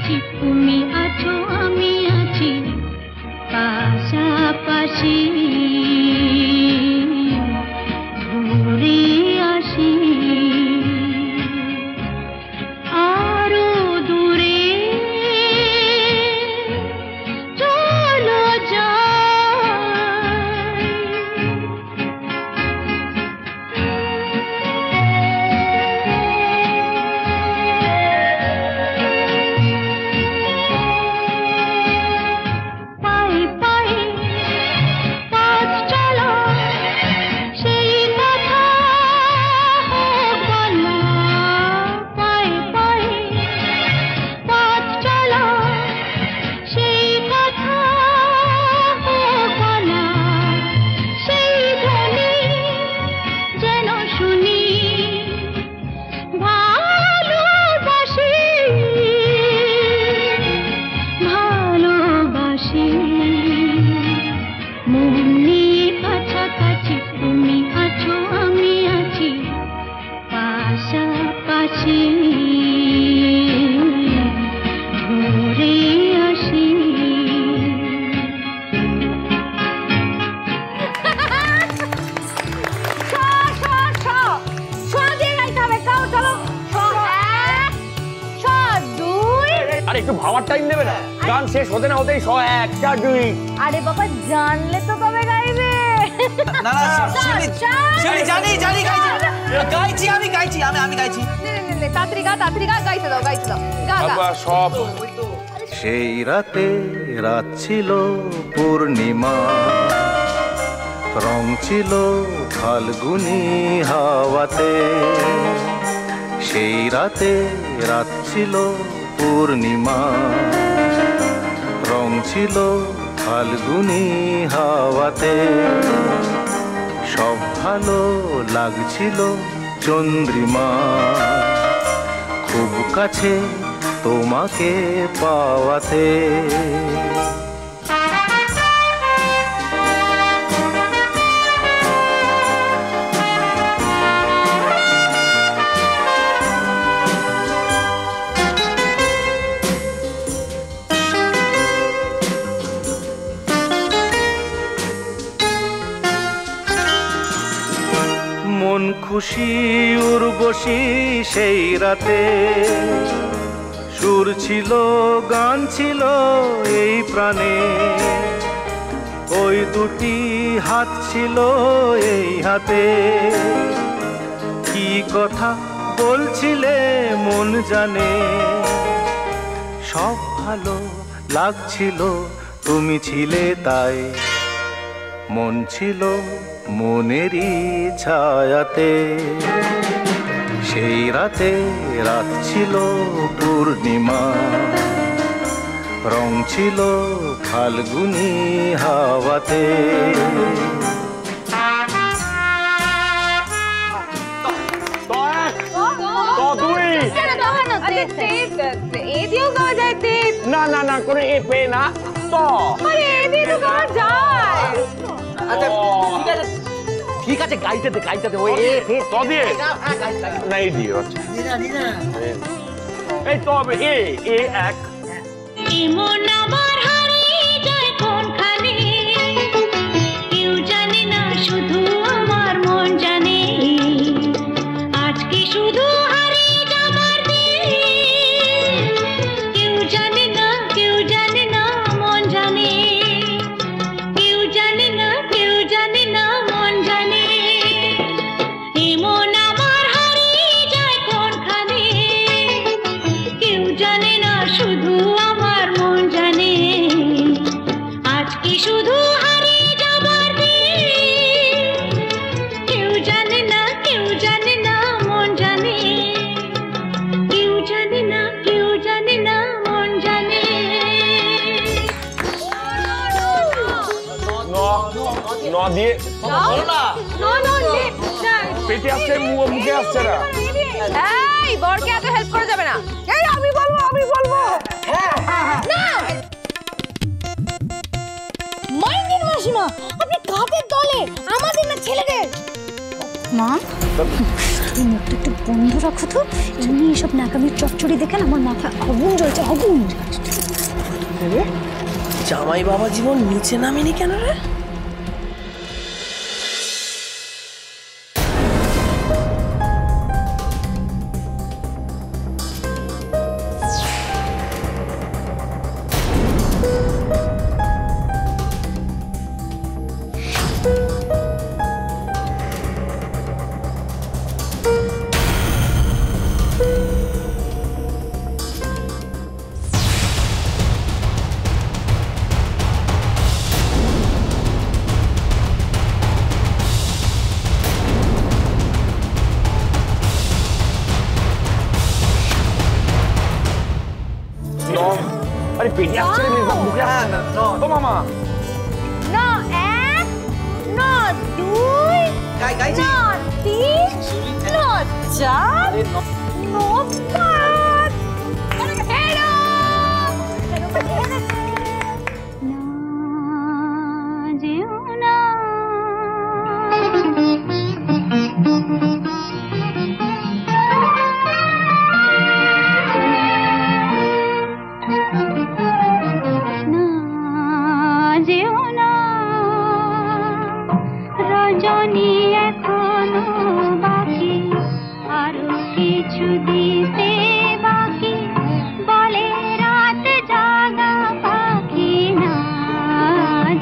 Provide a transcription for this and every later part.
কাছাকাছি, তুমি আছো আমি আছি পাশাপাশি, ঘুরে আসি আরো দূরে, চলো যাই। পায়ে পায়ে পথ চলা, সেই কথা হোক বলা। পায়ে পায়ে পথ চলা, সেই কথা হোক বলা। সেই ধ্বনি যেন শুনি, ভালোবাসি ভালোবাসি। মন নিয়ে কাছাকাছি, তুমি আছো আমি আছি পাশাপাশি, ঘুরে আসি। আরে একটু ভাবার টাইম নেবে না? গান শেষ হতে না হতেই 1 1 2। আরে বাবা, জানলে তো কবে গাইবে? না না শিউলি জানি জানি গাইছি আমি গাইছি আমি গাইছি। তাড়াতাড়ি গা, তাড়াতাড়ি গা, গাইতে দাও গাইতে দাও, গা গা। বাবা সব সেই রাতে রাত ছিল পূর্ণিমা, রং ছিল ফাল্গুনি হাওয়াতে। সেই রাতে রাত ছিল পূর্ণিমা, রং ছিল ফাল্গুনি হাওয়াতে। সব ভালো লাগছিল চন্দ্রিমা, খুব কাছে তোমাকে পাওয়াতে। মন খুশি উর্বশী সেই রাতে, সুর ছিল গান ছিল এই প্রাণে। ওই দুটি হাত ছিল এই হাতে, কি কথা বলছিলে মন জানে। সব ভালো লাগছিল তুমি ছিলে তাই, মন ছিল মনেরই ছায়াতে। সেই রাতে রাত ছিল পূর্ণিমা, রং ছিল ফাল্গুনি হাওয়াতে। না না না করে এ পে না তো। আরে এ দিয়ে তো গাওয়া যায়। আচ্ছা ঠিক আছে গাইতে দে ওই এ ফে তো দিয়ে না এই দিয়ে। আচ্ছা এই তো হবে এ এ এক। এমন আমার হারিয়ে যায় কোনখানে, কেউ জানে না শুধু আমার মন জানে। আজকে শুধু হারিয়ে যাবার দিন, কেউ জানে না মন জানে। কেউ জানে না মন জানে। এমন আমার হারিয়ে যায় কোনখানে, কেউ জানে না শুধু আমার মন জানে। আজকে শুধু হারিয়ে যাবার দিন, কেউ জানে না মন জানে। কেউ জানে না মন জানে। ন দিয়ে পেটে আসছে মুখে আসছে না। এই বরকে এত হেল্প করা যাবে না। এই আমি বলবো না। মাইন্ডিন মাসিমা, আপনি কাদের দলে? আমাদের না ছেলেদের? মা মুখটা একটু বন্ধ রাখো তো। এমনি এসব নাকামির চচ্চড়ি দেখে আমার মাথা আগুন জ্বলছে, আগুন। জামাই বাবা জীবন নিচে নামেনি কেন রে? আরে পেটে আসছে রে, মুখে আসছে না। ও মামা না এক, না দুই, গাইছি না তিন, না চার, না পাঁচ। হেলো না যেও না যেও না রজনী এখনো বাকি আরো কিছু দিতে বাকি বলে রাত জাগা পাখি না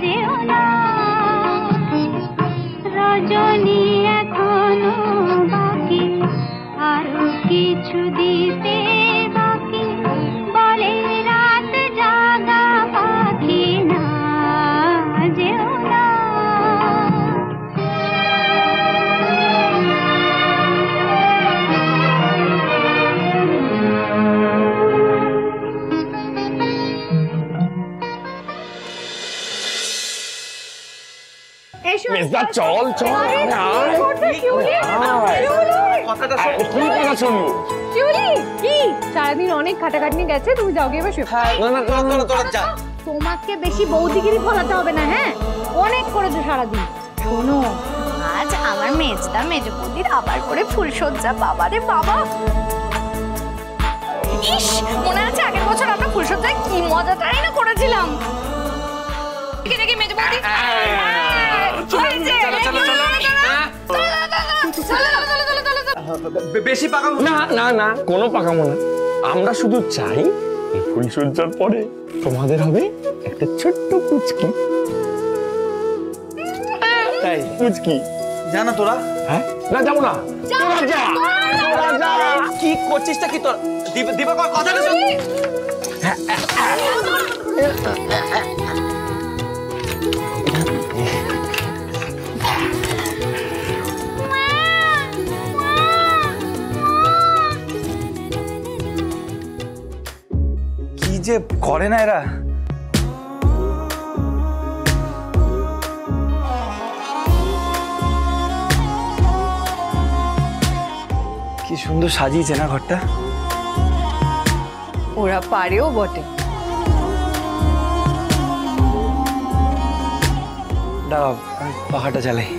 যেও না রজনী এখনো বাকি আরো কিছু দিতে বাকি বলে রাত জাগা পাখি না যেও না মেজদা চল চল কথাটা কি কথা শুনবো? কি সারাদিন অনেক খাটাখাটনি গেছে, তুমি যাও গিয়ে বসে। তোরা যা। তোমাকে বেশি বৌদিগিরি ফলাতে হবে না, হ্যাঁ? অনেক করেছো সারাদিন। শোনো, আজ আমার মেজদা মেজো বৌদির আবার করে ফুলসজ্জা। বাবারে বাবা, ইস মনে আছে আগের বছর আমরা ফুলসজ্জায় কি মজাটাই না করেছিলাম। দেখি মেজো বৌদি বেশি পাকাম না না না, কোনো পাকামো না। আমরা শুধু চাই এই ফুলসজ্জার পরে তোমাদের হবে একটা ছোট্ট পুচকি। তাই পুচকি জানা তোরা? হ্যাঁ না, যাবো না। তোরা যা, তোরা যা। কি করছিসটা কি তোর? দিবা কথাটা শুন। কি যে করে না এরা। কি সুন্দর সাজিয়েছে না ঘরটা। ওরা পারেও বটে। দাও আমি পাখাটা চালাই।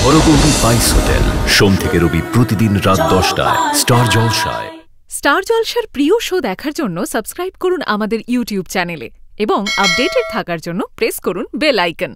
হরগৌরী বাইস হোটেল, সোম থেকে রবি প্রতিদিন রাত 10টায় স্টার জলসায়। স্টার জলসার প্রিয় শো দেখার জন্য সাবস্ক্রাইব করুন আমাদের ইউটিউব চ্যানেলে এবং আপডেটেড থাকার জন্য প্রেস করুন বেল আইকন।